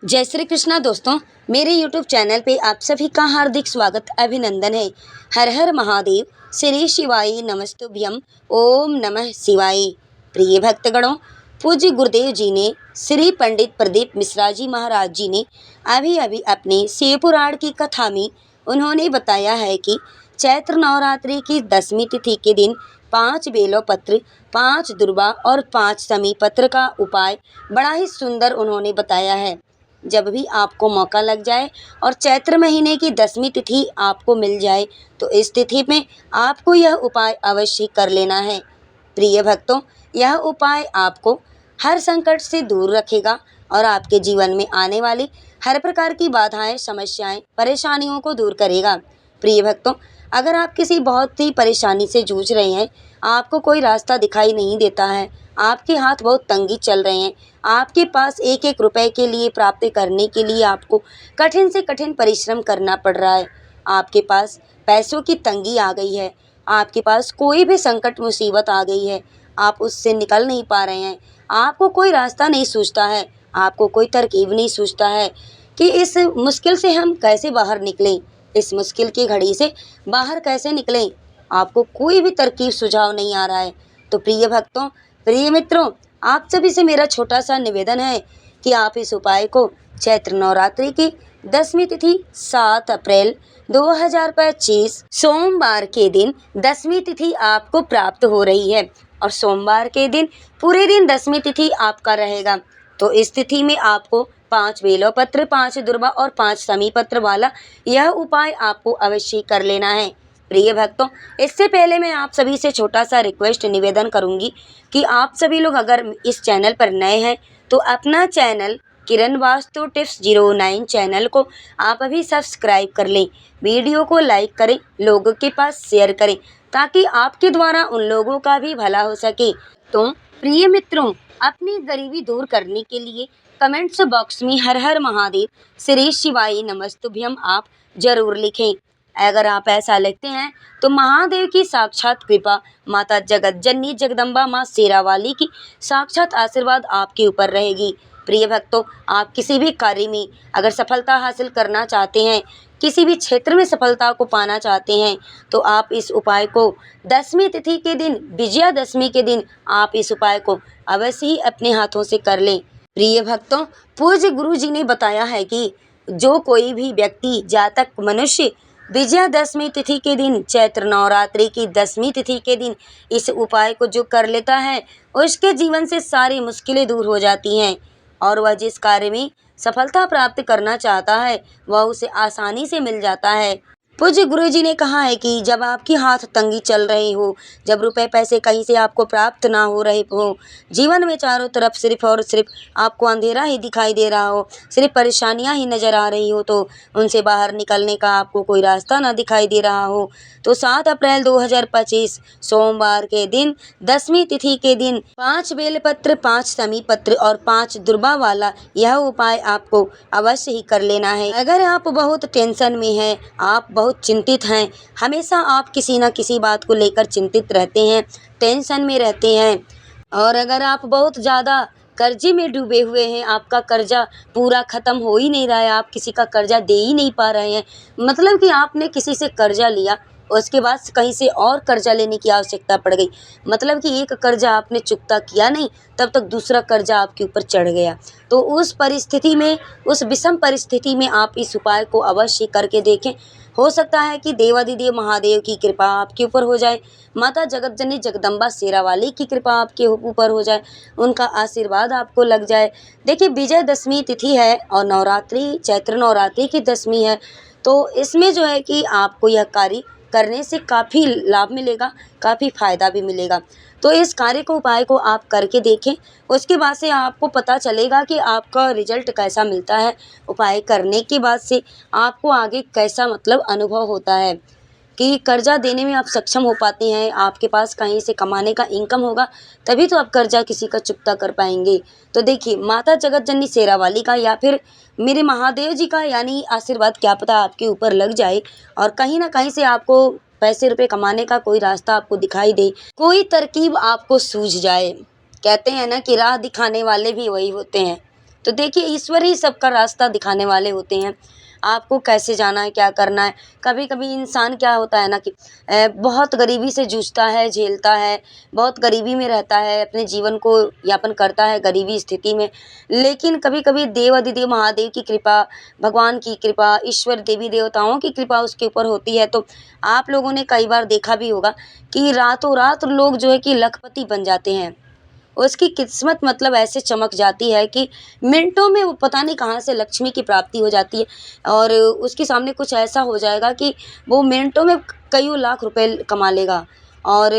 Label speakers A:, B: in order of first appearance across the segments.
A: जय श्री कृष्णा दोस्तों, मेरे YouTube चैनल पे आप सभी का हार्दिक स्वागत अभिनंदन है। हर हर महादेव, श्री शिवाय नमस्तुभ्यम, ओम नमः शिवाय। प्रिय भक्तगणों, पूज्य गुरुदेव जी ने श्री पंडित प्रदीप मिश्रा जी महाराज जी ने अभी अभी अपने शिव पुराण की कथा में उन्होंने बताया है कि चैत्र नवरात्रि की 10वीं तिथि के दिन 5 बेलपत्र, 5 दुर्वा और 5 समी पत्र का उपाय बड़ा ही सुंदर उन्होंने बताया है। जब भी आपको मौका लग जाए और चैत्र महीने की 10वीं तिथि आपको मिल जाए तो इस तिथि में आपको यह उपाय अवश्य कर लेना है। प्रिय भक्तों, यह उपाय आपको हर संकट से दूर रखेगा और आपके जीवन में आने वाली हर प्रकार की बाधाएं, समस्याएं, परेशानियों को दूर करेगा। प्रिय भक्तों, अगर आप किसी बहुत ही परेशानी से जूझ रहे हैं, आपको कोई रास्ता दिखाई नहीं देता है, आपके हाथ बहुत तंगी चल रहे हैं, आपके पास एक एक रुपए के लिए प्राप्ति करने के लिए आपको कठिन से कठिन परिश्रम करना पड़ रहा है, आपके पास पैसों की तंगी आ गई है, आपके पास कोई भी संकट मुसीबत आ गई है, आप उससे निकल नहीं पा रहे हैं, आपको कोई रास्ता नहीं सूझता है, आपको कोई तरकीब नहीं सूझता है कि इस मुश्किल से हम कैसे बाहर निकलें, इस मुश्किल की घड़ी से बाहर कैसे निकलें, आपको कोई भी तरकीब सुझाव नहीं आ रहा है। तो प्रिय भक्तों, प्रिय मित्रों, आप सभी से मेरा छोटा सा निवेदन है कि आप इस उपाय को चैत्र नवरात्रि की 10वीं तिथि 7 अप्रैल 2025 सोमवार के दिन 10वीं तिथि आपको प्राप्त हो रही है और सोमवार के दिन पूरे दिन 10वीं तिथि आपका रहेगा। तो इस तिथि में आपको 5 बेलपत्र, 5 दुर्वा और 5 समी पत्र वाला यह उपाय आपको अवश्य कर लेना है। प्रिय भक्तों, इससे पहले मैं आप सभी से छोटा सा रिक्वेस्ट निवेदन करूंगी कि आप सभी लोग अगर इस चैनल पर नए हैं तो अपना चैनल किरण वास्तु टिप्स 09 चैनल को आप अभी सब्सक्राइब कर लें, वीडियो को लाइक करें, लोगों के पास शेयर करें ताकि आपके द्वारा उन लोगों का भी भला हो सके। तो प्रिय मित्रों, अपनी गरीबी दूर करने के लिए कमेंट्स बॉक्स में हर हर महादेव, श्री शिवाय नमस्तुभ्यम आप जरूर लिखें। अगर आप ऐसा लिखते हैं तो महादेव की साक्षात कृपा, माता जगत जननी जगदम्बा माँ शेरावाली की साक्षात आशीर्वाद आपके ऊपर रहेगी। प्रिय भक्तों, आप किसी भी कार्य में अगर सफलता हासिल करना चाहते हैं, किसी भी क्षेत्र में सफलता को पाना चाहते हैं तो आप इस उपाय को 10वीं तिथि के दिन, विजयादशमी के दिन आप इस उपाय को अवश्य ही अपने हाथों से कर लें। प्रिय भक्तों, पूज्य गुरु जी ने बताया है कि जो कोई भी व्यक्ति, जातक मनुष्य विजयादशमी तिथि के दिन, चैत्र नवरात्रि की 10वीं तिथि के दिन इस उपाय को जो कर लेता है उसके जीवन से सारी मुश्किलें दूर हो जाती हैं और वह जिस कार्य में सफलता प्राप्त करना चाहता है वह उसे आसानी से मिल जाता है। पूज्य गुरु जी ने कहा है कि जब आपकी हाथ तंगी चल रही हो, जब रुपए पैसे कहीं से आपको प्राप्त ना हो रहे हो, जीवन में चारों तरफ सिर्फ और सिर्फ आपको अंधेरा ही दिखाई दे रहा हो, सिर्फ परेशानियां ही नजर आ रही हो, तो उनसे बाहर निकलने का आपको कोई रास्ता ना दिखाई दे रहा हो, तो 7 अप्रैल 2025 सोमवार के दिन 10वीं तिथि के दिन 5 बेलपत्र, 5 समी पत्र और 5 दुर्वा वाला यह उपाय आपको अवश्य ही कर लेना है। अगर आप बहुत टेंशन में हैं, आप बहुत चिंतित हैं, हमेशा आप किसी न किसी बात को लेकर चिंतित रहते हैं, टेंशन में रहते हैं और अगर आप बहुत ज़्यादा कर्जे में डूबे हुए हैं, आपका कर्जा पूरा ख़त्म हो ही नहीं रहा है, आप किसी का कर्जा दे ही नहीं पा रहे हैं, मतलब कि आपने किसी से कर्जा लिया उसके बाद कहीं से और कर्जा लेने की आवश्यकता पड़ गई, मतलब कि एक कर्जा आपने चुकता किया नहीं तब तक दूसरा कर्जा आपके ऊपर चढ़ गया। तो उस परिस्थिति में, उस विषम परिस्थिति में आप इस उपाय को अवश्य करके देखें। हो सकता है कि देवाधिदेव महादेव की कृपा आपके ऊपर हो जाए, माता जगत जननी जगदम्बा शेरावाली की कृपा आपके ऊपर हो जाए, उनका आशीर्वाद आपको लग जाए। देखिए, विजयदशमी तिथि है और नवरात्रि, चैत्र नवरात्रि की 10वीं है, तो इसमें जो है कि आपको यह कार्य करने से काफ़ी लाभ मिलेगा, काफ़ी फायदा भी मिलेगा। तो इस कार्य को, उपाय को आप करके देखें, उसके बाद से आपको पता चलेगा कि आपका रिजल्ट कैसा मिलता है, उपाय करने के बाद से आपको आगे कैसा मतलब अनुभव होता है कि कर्जा देने में आप सक्षम हो पाते हैं, आपके पास कहीं से कमाने का इनकम होगा तभी तो आप कर्जा किसी का चुकता कर पाएंगे। तो देखिए, माता जगत जननी शेरावाली का या फिर मेरे महादेव जी का यानी आशीर्वाद क्या पता आपके ऊपर लग जाए और कहीं ना कहीं से आपको पैसे रुपए कमाने का कोई रास्ता आपको दिखाई दे, कोई तरकीब आपको सूझ जाए। कहते हैं ना कि राह दिखाने वाले भी वही होते हैं। तो देखिए ईश्वर ही सबका रास्ता दिखाने वाले होते हैं, आपको कैसे जाना है, क्या करना है। कभी कभी इंसान क्या होता है ना कि बहुत गरीबी से जूझता है, झेलता है, बहुत गरीबी में रहता है, अपने जीवन को यापन करता है गरीबी स्थिति में। लेकिन कभी कभी देव अधिदेव महादेव की कृपा, भगवान की कृपा, ईश्वर देवी देवताओं की कृपा उसके ऊपर होती है, तो आप लोगों ने कई बार देखा भी होगा कि रातों रात लोग जो है कि लखपति बन जाते हैं। उसकी किस्मत मतलब ऐसे चमक जाती है कि मिनटों में वो पता नहीं कहाँ से लक्ष्मी की प्राप्ति हो जाती है, और उसके सामने कुछ ऐसा हो जाएगा कि वो मिनटों में कईयों लाख रुपए कमा लेगा और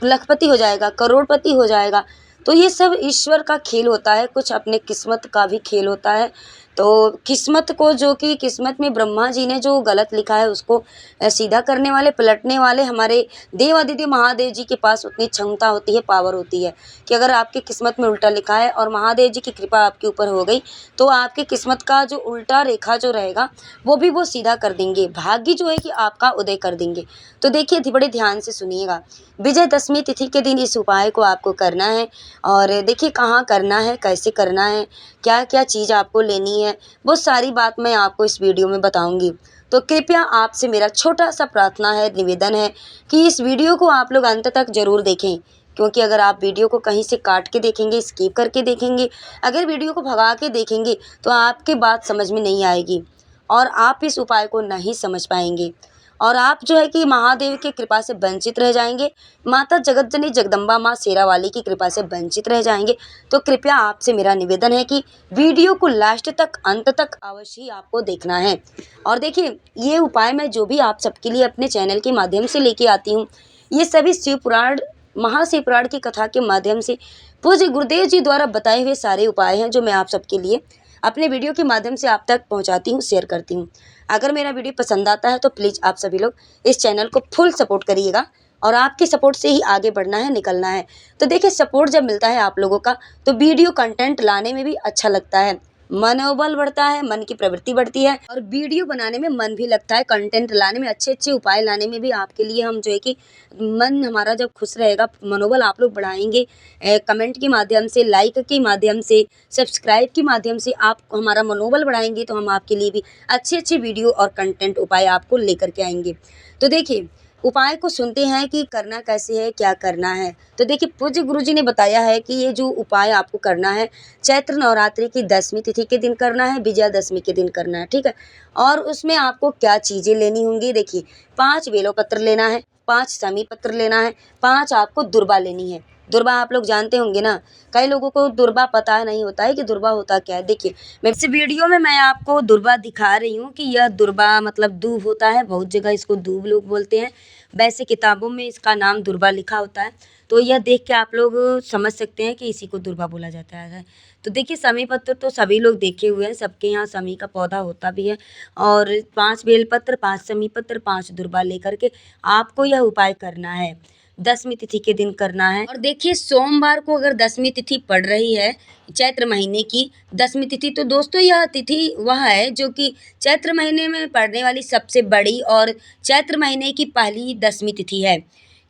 A: लखपति हो जाएगा, करोड़पति हो जाएगा। तो ये सब ईश्वर का खेल होता है, कुछ अपने किस्मत का भी खेल होता है। तो किस्मत को, जो कि किस्मत में ब्रह्मा जी ने जो गलत लिखा है उसको सीधा करने वाले, पलटने वाले हमारे देवादिदेव महादेव जी के पास उतनी क्षमता होती है, पावर होती है कि अगर आपकी किस्मत में उल्टा लिखा है और महादेव जी की कृपा आपके ऊपर हो गई तो आपकी किस्मत का जो उल्टा रेखा जो रहेगा वो भी वो सीधा कर देंगे, भाग्य जो है कि आपका उदय कर देंगे। तो देखिए बड़े ध्यान से सुनिएगा, विजयदशमी तिथि के दिन इस उपाय को आपको करना है। और देखिए कहाँ करना है, कैसे करना है, क्या क्या चीज़ आपको लेनी है, वो सारी बात मैं आपको इस वीडियो में बताऊंगी। तो कृपया आपसे मेरा छोटा सा प्रार्थना है, निवेदन है कि इस वीडियो को आप लोग अंत तक ज़रूर देखें, क्योंकि अगर आप वीडियो को कहीं से काट के देखेंगे, स्किप करके देखेंगे, अगर वीडियो को भगा के देखेंगे तो आपके बात समझ में नहीं आएगी और आप इस उपाय को नहीं समझ पाएंगे और आप जो है कि महादेव की कृपा से वंचित रह जाएंगे, माता जगतजननी जगदम्बा माँ शेरावाली की कृपा से वंचित रह जाएंगे। तो कृपया आपसे मेरा निवेदन है कि वीडियो को लास्ट तक, अंत तक अवश्य ही आपको देखना है। और देखिए ये उपाय मैं जो भी आप सबके लिए अपने चैनल के माध्यम से लेके आती हूँ, ये सभी शिव पुराण, महाशिवपुराण की कथा के माध्यम से पूज्य गुरुदेव जी द्वारा बताए हुए सारे उपाय हैं जो मैं आप सबके लिए अपने वीडियो के माध्यम से आप तक पहुंचाती हूं, शेयर करती हूं। अगर मेरा वीडियो पसंद आता है तो प्लीज़ आप सभी लोग इस चैनल को फुल सपोर्ट करिएगा और आपके सपोर्ट से ही आगे बढ़ना है, निकलना है। तो देखिए सपोर्ट जब मिलता है आप लोगों का तो वीडियो कंटेंट लाने में भी अच्छा लगता है, मनोबल बढ़ता है, मन की प्रवृत्ति बढ़ती है और वीडियो बनाने में मन भी लगता है, कंटेंट लाने में, अच्छे अच्छे उपाय लाने में भी आपके लिए हम जो है कि मन हमारा जब खुश रहेगा, मनोबल आप लोग बढ़ाएंगे कमेंट के माध्यम से, लाइक के माध्यम से, सब्सक्राइब के माध्यम से आप हमारा मनोबल बढ़ाएंगे तो हम आपके लिए भी अच्छे अच्छे वीडियो और कंटेंट उपाय आपको लेकर के आएंगे। तो देखिए उपाय को सुनते हैं कि करना कैसे है, क्या करना है। तो देखिए पूज्य गुरु जी ने बताया है कि ये जो उपाय आपको करना है चैत्र नवरात्रि की 10वीं तिथि के दिन करना है, विजयादशमी के दिन करना है, ठीक है। और उसमें आपको क्या चीज़ें लेनी होंगी, देखिए 5 बेलोपत्र लेना है, 5 समी पत्र लेना है, 5 आपको दुर्बा लेनी है। दुर्बा आप लोग जानते होंगे ना, कई लोगों को दुर्बा पता नहीं होता है कि दुर्बा होता क्या है। देखिए मैं इस वीडियो में मैं आपको दुर्बा दिखा रही हूँ कि यह दुर्बा मतलब दूब होता है, बहुत जगह इसको दूब लोग बोलते हैं, वैसे किताबों में इसका नाम दुर्बा लिखा होता है। तो यह देख के आप लोग समझ सकते हैं कि इसी को दुर्बा बोला जाता है। तो देखिए समी पत्र तो सभी लोग देखे हुए हैं, सबके यहाँ समी का पौधा होता भी है। और 5 बेलपत्र, 5 समी पत्र, 5 दुर्बा लेकर के आपको यह उपाय करना है, 10वीं तिथि के दिन करना है। और देखिए सोमवार को अगर 10वीं तिथि पड़ रही है, चैत्र महीने की 10वीं तिथि, तो दोस्तों यह तिथि वह है जो कि चैत्र महीने में पड़ने वाली सबसे बड़ी और चैत्र महीने की पहली 10वीं तिथि है,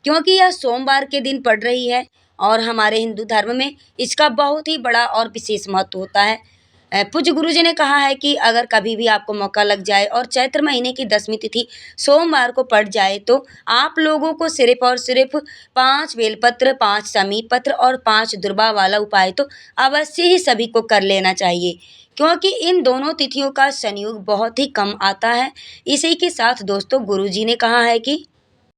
A: क्योंकि यह सोमवार के दिन पड़ रही है और हमारे हिंदू धर्म में इसका बहुत ही बड़ा और विशेष महत्व होता है। पूज्य गुरु जी ने कहा है कि अगर कभी भी आपको मौका लग जाए और चैत्र महीने की 10वीं तिथि सोमवार को पड़ जाए तो आप लोगों को सिर्फ और सिर्फ 5 बेलपत्र, 5 समी पत्र और 5 दुर्बा वाला उपाय तो अवश्य ही सभी को कर लेना चाहिए, क्योंकि इन दोनों तिथियों का संयोग बहुत ही कम आता है। इसी के साथ दोस्तों गुरु जी ने कहा है कि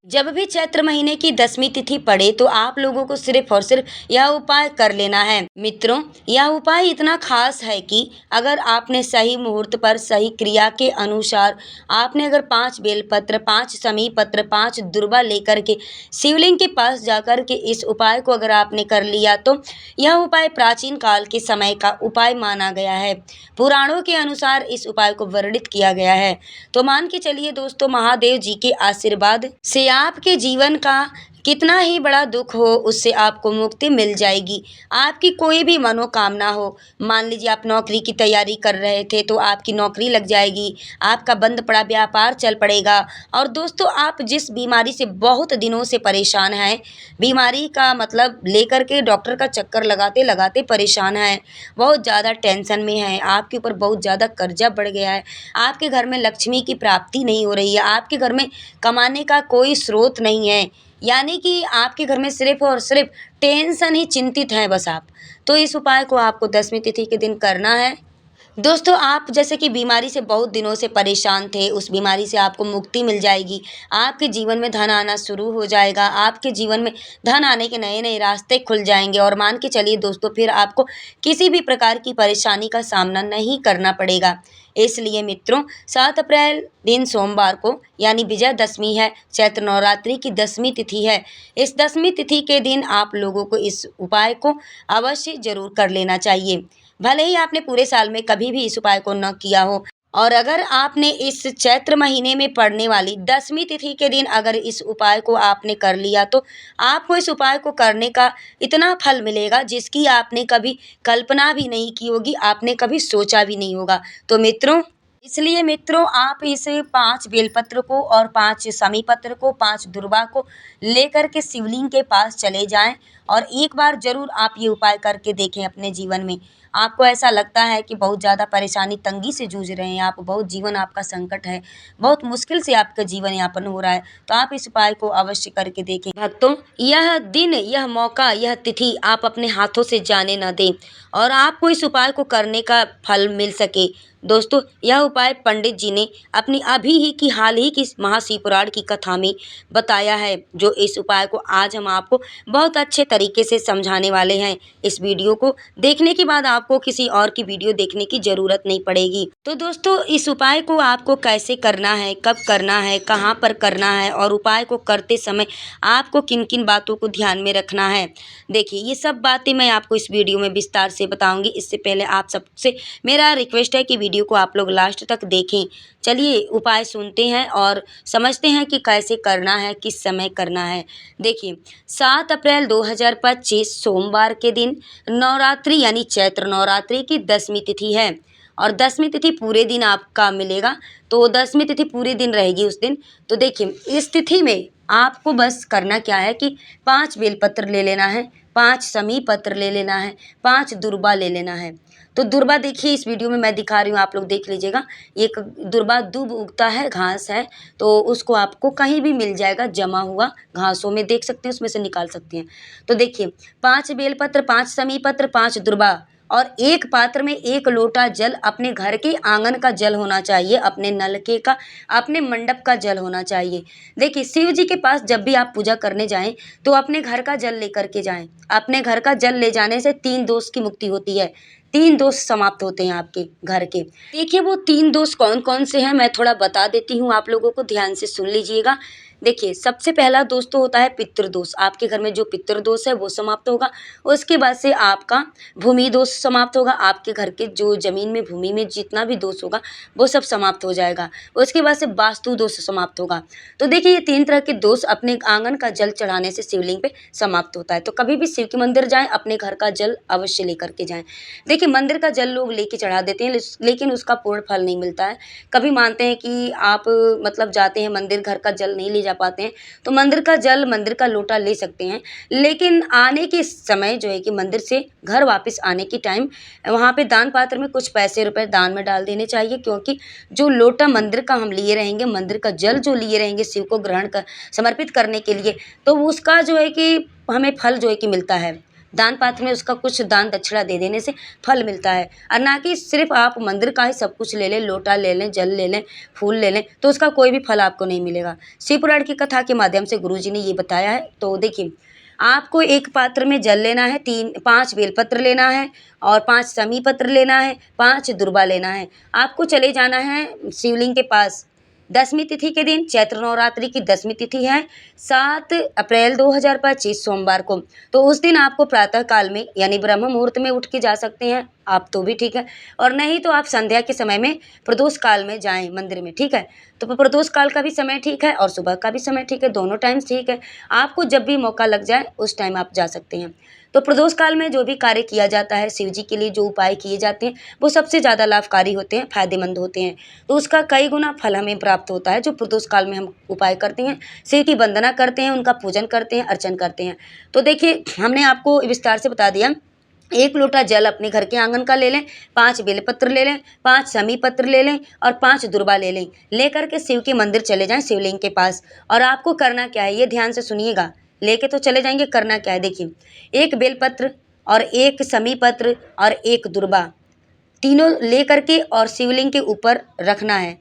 A: जब भी चैत्र महीने की 10वीं तिथि पड़े तो आप लोगों को सिर्फ और सिर्फ यह उपाय कर लेना है। मित्रों यह उपाय इतना खास है कि अगर आपने सही मुहूर्त पर, सही क्रिया के अनुसार आपने अगर 5 बेलपत्र, 5 समी पत्र, 5 दुर्बा लेकर के शिवलिंग के पास जाकर के इस उपाय को अगर आपने कर लिया तो यह उपाय प्राचीन काल के समय का उपाय माना गया है। पुराणों के अनुसार इस उपाय को वर्णित किया गया है। तो मान के चलिए दोस्तों, महादेव जी के आशीर्वाद से आपके जीवन का कितना ही बड़ा दुख हो उससे आपको मुक्ति मिल जाएगी। आपकी कोई भी मनोकामना हो, मान लीजिए आप नौकरी की तैयारी कर रहे थे तो आपकी नौकरी लग जाएगी, आपका बंद पड़ा व्यापार चल पड़ेगा। और दोस्तों आप जिस बीमारी से बहुत दिनों से परेशान हैं, बीमारी का मतलब लेकर के डॉक्टर का चक्कर लगाते-लगाते परेशान हैं, बहुत ज़्यादा टेंशन में हैं, आपके ऊपर बहुत ज़्यादा कर्जा बढ़ गया है, आपके घर में लक्ष्मी की प्राप्ति नहीं हो रही है, आपके घर में कमाने का कोई स्रोत नहीं है, यानी कि आपके घर में सिर्फ़ और सिर्फ़ टेंशन ही चिंतित हैं बस आप। तो इस उपाय को आपको 10वीं तिथि के दिन करना है। दोस्तों आप जैसे कि बीमारी से बहुत दिनों से परेशान थे, उस बीमारी से आपको मुक्ति मिल जाएगी। आपके जीवन में धन आना शुरू हो जाएगा, आपके जीवन में धन आने के नए-नए रास्ते खुल जाएँगे और मान के चलिए दोस्तों फिर आपको किसी भी प्रकार की परेशानी का सामना नहीं करना पड़ेगा। इसलिए मित्रों 7 अप्रैल दिन सोमवार को यानी विजयदशमी है, चैत्र नवरात्रि की 10वीं तिथि है। इस 10वीं तिथि के दिन आप लोगों को इस उपाय को अवश्य ज़रूर कर लेना चाहिए। भले ही आपने पूरे साल में कभी भी इस उपाय को न किया हो और अगर आपने इस चैत्र महीने में पड़ने वाली 10वीं तिथि के दिन अगर इस उपाय को आपने कर लिया तो आपको इस उपाय को करने का इतना फल मिलेगा जिसकी आपने कभी कल्पना भी नहीं की होगी, आपने कभी सोचा भी नहीं होगा। तो मित्रों इसलिए मित्रों आप इस 5 बेलपत्र को और 5 समी पत्र को 5 दुर्वा को लेकर के शिवलिंग के पास चले जाएं और एक बार ज़रूर आप ये उपाय करके देखें अपने जीवन में। आपको ऐसा लगता है कि बहुत ज़्यादा परेशानी तंगी से जूझ रहे हैं आप, बहुत जीवन आपका संकट है, बहुत मुश्किल से आपका जीवन यापन हो रहा है, तो आप इस उपाय को अवश्य करके देखें। भक्तों यह दिन, यह मौका, यह तिथि आप अपने हाथों से जाने न दें और आपको इस उपाय को करने का फल मिल सके। दोस्तों यह उपाय पंडित जी ने अपनी अभी ही की हाल ही की महाशिवपुराण की कथा में बताया है, जो इस उपाय को आज हम आपको बहुत अच्छे तरीके से समझाने वाले हैं। इस वीडियो को देखने के बाद आपको किसी और की वीडियो देखने की ज़रूरत नहीं पड़ेगी। तो दोस्तों इस उपाय को आपको कैसे करना है, कब करना है, कहाँ पर करना है और उपाय को करते समय आपको किन किन बातों को ध्यान में रखना है, देखिए ये सब बातें मैं आपको इस वीडियो में विस्तार से बताऊँगी। इससे पहले आप सबसे मेरा रिक्वेस्ट है कि वीडियो को आप लोग लास्ट तक देखें। चलिए उपाय सुनते हैं और समझते हैं कि कैसे करना है, किस समय करना है। देखिए 7 अप्रैल 2025 सोमवार के दिन नवरात्रि यानी चैत्र नवरात्रि की 10वीं तिथि है और 10वीं तिथि पूरे दिन आपका मिलेगा, तो 10वीं तिथि पूरे दिन रहेगी उस दिन। तो देखिए इस तिथि में आपको बस करना क्या है कि 5 बेलपत्र ले लेना है, 5 समी पत्र ले लेना है, 5 दुर्बा ले लेना है। तो दुर्बा देखिए इस वीडियो में मैं दिखा रही हूँ, आप लोग देख लीजिएगा। एक दुर्बा दूब उगता है, घास है, तो उसको आपको कहीं भी मिल जाएगा, जमा हुआ घासों में देख सकते हैं, उसमें से निकाल सकते हैं। तो देखिए 5 बेलपत्र, 5 समी पत्र, 5 दुर्बा और एक पात्र में 1 लोटा जल, अपने घर के आंगन का जल होना चाहिए, अपने नलके का, अपने मंडप का जल होना चाहिए। देखिए शिव जी के पास जब भी आप पूजा करने जाएं तो अपने घर का जल लेकर के जाएं। अपने घर का जल ले जाने से 3 दोष की मुक्ति होती है, 3 दोष समाप्त होते हैं आपके घर के। देखिए वो 3 दोष कौन कौन से हैं मैं थोड़ा बता देती हूँ, आप लोगों को ध्यान से सुन लीजिएगा। देखिए सबसे पहला दोष तो होता है पितृदोष, आपके घर में जो पितृदोष है वो समाप्त होगा। उसके बाद से आपका भूमि दोष समाप्त होगा, आपके घर के जो ज़मीन में भूमि में जितना भी दोष होगा वो सब समाप्त हो जाएगा। उसके बाद से वास्तु दोष समाप्त होगा। तो देखिए ये 3 तरह के दोष अपने आंगन का जल चढ़ाने से शिवलिंग पे समाप्त होता है। तो कभी भी शिव के मंदिर जाएं, अपने घर का जल अवश्य लेकर के जाएं। देखिए मंदिर का जल लोग लेके चढ़ा देते हैं लेकिन उसका पूर्ण फल नहीं मिलता है। कभी मानते हैं कि आप मतलब जाते हैं मंदिर, घर का जल नहीं ले जा पाते हैं तो मंदिर का जल, मंदिर का लोटा ले सकते हैं, लेकिन आने के समय जो है कि मंदिर से घर वापस आने की टाइम वहाँ पे दान पात्र में कुछ पैसे रुपए दान में डाल देने चाहिए, क्योंकि जो लोटा मंदिर का हम लिए रहेंगे, मंदिर का जल जो लिए रहेंगे शिव को ग्रहण कर समर्पित करने के लिए, तो उसका जो है कि हमें फल जो है कि मिलता है। दान पात्र में उसका कुछ दान दक्षिणा दे देने से फल मिलता है, और ना कि सिर्फ आप मंदिर का ही सब कुछ ले लें, लोटा ले लें, जल ले लें, फूल ले लें, तो उसका कोई भी फल आपको नहीं मिलेगा। शिव पुराण की कथा के माध्यम से गुरुजी ने ये बताया है। तो देखिए आपको एक पात्र में जल लेना है, 5 बेलपत्र लेना है और 5 समी पत्र लेना है, 5 दुर्बा लेना है। आपको चले जाना है शिवलिंग के पास, दसवीं तिथि के दिन चैत्र नवरात्रि की 10वीं तिथि है 7 अप्रैल 2025 सोमवार को। तो उस दिन आपको प्रातः काल में यानी ब्रह्म मुहूर्त में उठ के जा सकते हैं आप, तो भी ठीक है, और नहीं तो आप संध्या के समय में प्रदोष काल में जाएं मंदिर में, ठीक है। तो प्रदोष काल का भी समय ठीक है और सुबह का भी समय ठीक है, दोनों टाइम ठीक है। आपको जब भी मौका लग जाए उस टाइम आप जा सकते हैं। तो प्रदोष काल में जो भी कार्य किया जाता है, शिव जी के लिए जो उपाय किए जाते हैं, वो सबसे ज़्यादा लाभकारी होते हैं, फायदेमंद होते हैं। तो उसका कई गुना फल हमें प्राप्त होता है जो प्रदोष काल में हम उपाय करते हैं, शिव की वंदना करते हैं, उनका पूजन करते हैं, अर्चन करते हैं। तो देखिए, हमने आपको विस्तार से बता दिया। 1 लोटा जल अपने घर के आंगन का ले लें, 5 बेलपत्र ले लें, 5 शमी पत्र ले लें और 5 दुर्बा ले लें। लेकर के शिव के मंदिर चले जाएं, शिवलिंग के पास। और आपको करना क्या है, ये ध्यान से सुनिएगा। लेके तो चले जाएंगे, करना क्या है देखिए, 1 बेलपत्र और 1 शमी पत्र और 1 दुर्बा, तीनों ले करके और शिवलिंग के ऊपर रखना है।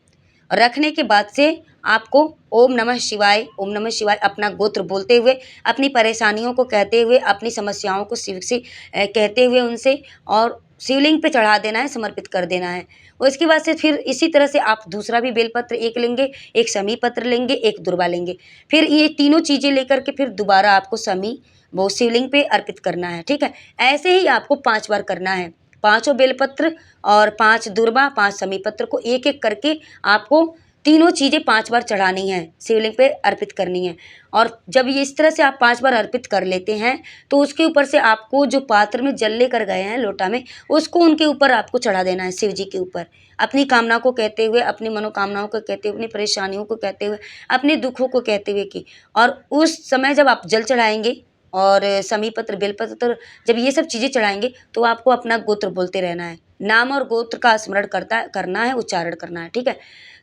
A: रखने के बाद से आपको ओम नमः शिवाय अपना गोत्र बोलते हुए, अपनी परेशानियों को कहते हुए, अपनी समस्याओं को शिव से कहते हुए उनसे और शिवलिंग पे चढ़ा देना है, समर्पित कर देना है। और इसके बाद से फिर इसी तरह से आप दूसरा भी बेलपत्र 1 लेंगे, 1 शमी पत्र लेंगे, 1 दुर्बा लेंगे। फिर ये तीनों चीज़ें लेकर के फिर दोबारा आपको शमी वो शिवलिंग पे अर्पित करना है, ठीक है। ऐसे ही आपको 5 बार करना है। पाँचों बेलपत्र और 5 दुर्बा, 5 शमी पत्र को एक-एक करके आपको तीनों चीज़ें 5 बार चढ़ानी है, शिवलिंग पे अर्पित करनी है। और जब ये इस तरह से आप 5 बार अर्पित कर लेते हैं, तो उसके ऊपर से आपको जो पात्र में जल लेकर गए हैं लोटा में, उसको उनके ऊपर आपको चढ़ा देना है, शिव जी के ऊपर। अपनी कामना को कहते हुए, अपनी मनोकामनाओं को कहते हुए, अपनी परेशानियों को कहते हुए, अपने दुखों को कहते हुए कि, और उस समय जब आप जल चढ़ाएँगे और शमी पत्र, बेलपत्र, जब ये सब चीज़ें चढ़ाएँगे, तो आपको अपना गोत्र बोलते रहना है। नाम और गोत्र का स्मरण करना है, उच्चारण करना है, ठीक है।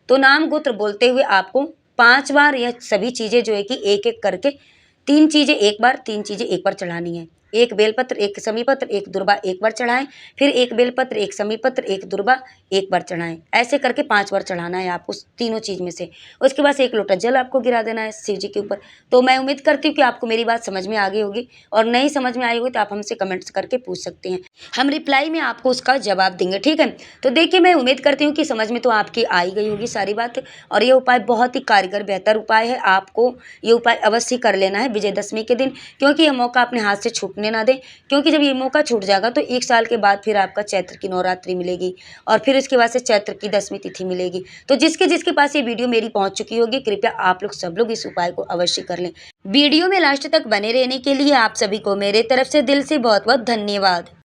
A: तो नाम गोत्र बोलते हुए आपको 5 बार यह सभी चीज़ें जो है कि एक-एक करके 3 चीज़ें 1 बार, 3 चीज़ें 1 बार चढ़ानी है। 1 बेलपत्र, 1 शमी पत्र, 1 दुर्बा 1 बार चढ़ाएँ, फिर 1 बेलपत्र, 1 शमी पत्र, 1 दुर्बा 1 बार चढ़ाएँ। ऐसे करके 5 बार चढ़ाना है आपको तीनों चीज़ में से। उसके बाद से 1 लोटा जल आपको गिरा देना है शिव जी के ऊपर। तो मैं उम्मीद करती हूँ कि आपको मेरी बात समझ में आ गई होगी, और नहीं समझ में आई होगी तो आप हमसे कमेंट्स करके पूछ सकते हैं। हम रिप्लाई में आपको उसका जवाब देंगे, ठीक है। तो देखिए, मैं उम्मीद करती हूँ कि समझ में तो आपकी आ ही गई होगी सारी बात, और ये उपाय बहुत ही कारगर बेहतर उपाय है। आपको ये उपाय अवश्य कर लेना है विजयदशमी के दिन, क्योंकि ये मौका अपने हाथ से छूटने ना दें। क्योंकि जब ये मौका छूट जाएगा तो 1 साल के बाद फिर आपका चैत्र की नवरात्रि मिलेगी, और फिर इसके बाद से चैत्र की 10वीं तिथि मिलेगी। तो जिसके पास ये वीडियो मेरी पहुंच चुकी होगी, कृपया आप लोग सब लोग इस उपाय को अवश्य कर लें। वीडियो में लास्ट तक बने रहने के लिए आप सभी को मेरे तरफ से दिल से बहुत बहुत धन्यवाद।